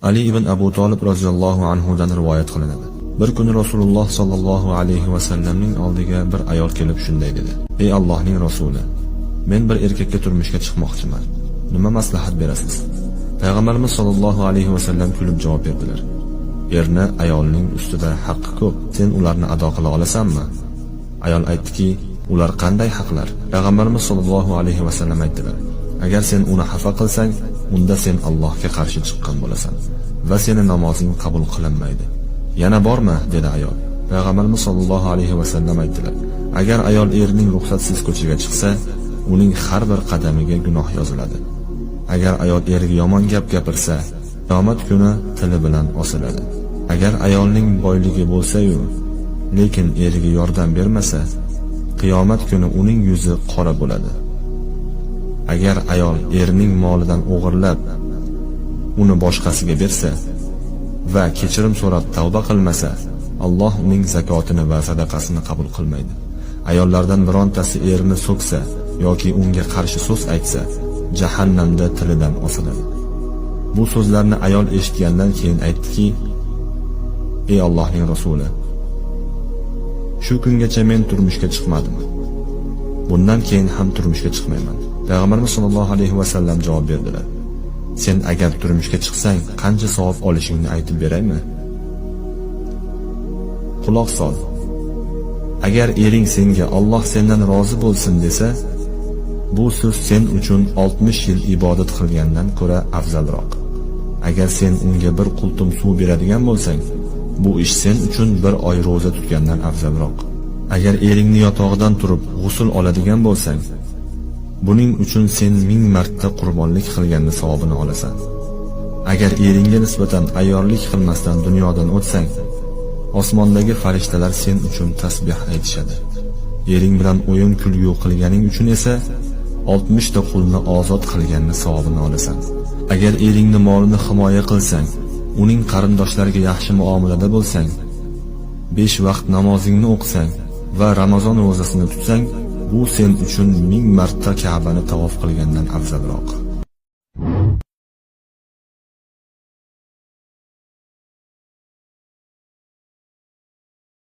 Ali ibn Abu Talib roziyallohu anhu dan rivoyat qilinadi. Bir kuni Rasululloh sallallohu alayhi va sallamning oldiga bir ayol kelib shunday dedi: "Ey Allohning rasuli, men bir erkakka turmushga chiqmoqchiman. Nima maslahat berasiz?" Payg'ambarimiz sallallohu alayhi va sallam kulib javob berdilar: "Erni ayolning ustida haqqi ko'p. Sen ularni ado qila olasanmi?" Ayol aytdiki: "Ular qanday haqlar?" Payg'ambarimiz sallallohu alayhi va sallam aytdilar: "Agar sen uni xafa qilsang, unda sen Allohga qarshi chiqqan bo'lasan va seni namozing qabul qilinmaydi." "Yana bormi?" dedi ayol. Payg'ambarimiz sollallohu alayhi va sallam aytdilar: "Agar ayol erining ruxsatsiz ko'chaga chiqsa, uning har bir qadamiga gunoh yoziladi. Agar ayol eriga yomon gap gapirsa, qiyomat kuni tili bilan osiladi. Agar ayolning boyligi bo'lsa-yu, lekin eriga yordam bermasa, qiyomat kuni uning yuzi qora bo'ladi. Agar ayol erining molidan o'g'irlab, uni boshqasiga bersa va kechirim so'rab tavba qilmasa, Alloh uning zakotini va sadaqasini qabul qilmaydi. Ayollardan birontasi erini so'ksa yoki unga qarshi so'z aytsa, jahannamda tilidan osiladi." Bu so'zlarni ayol eshitgandan keyin aytdiki: "Ey Allohning rasuli, shu kungacha men turmushga chiqmadim. Bundan keyin ham turmushga chiqmayman." Payg'ambarimiz sollallohu alayhi va sallam javob berdilar: "Sen agar turmushga chiqsang, qancha savob olishingni aytib beraymi? Quloq sol. Agar ering senga Alloh sendan rozi bo'lsin desa, bu so'z sen uchun 60 yil ibodat qilgandan ko'ra afzalroq. Agar sen unga bir qultum suv beradigan bo'lsang, bu ish sen uchun bir oy roza tutgandan afzalroq. Agar eringni yotog'idan turib g'usl oladigan bo'lsang, buning uchun sen 1000 marta qurbonlik qilganning savobini olasan. Agar eringga nisbatan ayyorlik qilmasdan dunyodan o'tsang, osmondagi farishtalar sen uchun tasbih aytishadi. Ering bilan o'yin kulgu qilganing uchun esa 60 ta qulni ozod qilganning savobini olasan. Agar eringni molini himoya qilsang, uning qarindoshlariga yaxshi muomalada bo'lsang, 5 vaqt namozingni o'qisang va Ramazon ro'zasini tutsang, bu sen uchun 1000 marta Ka'bani tavof qilgandan afzalroq."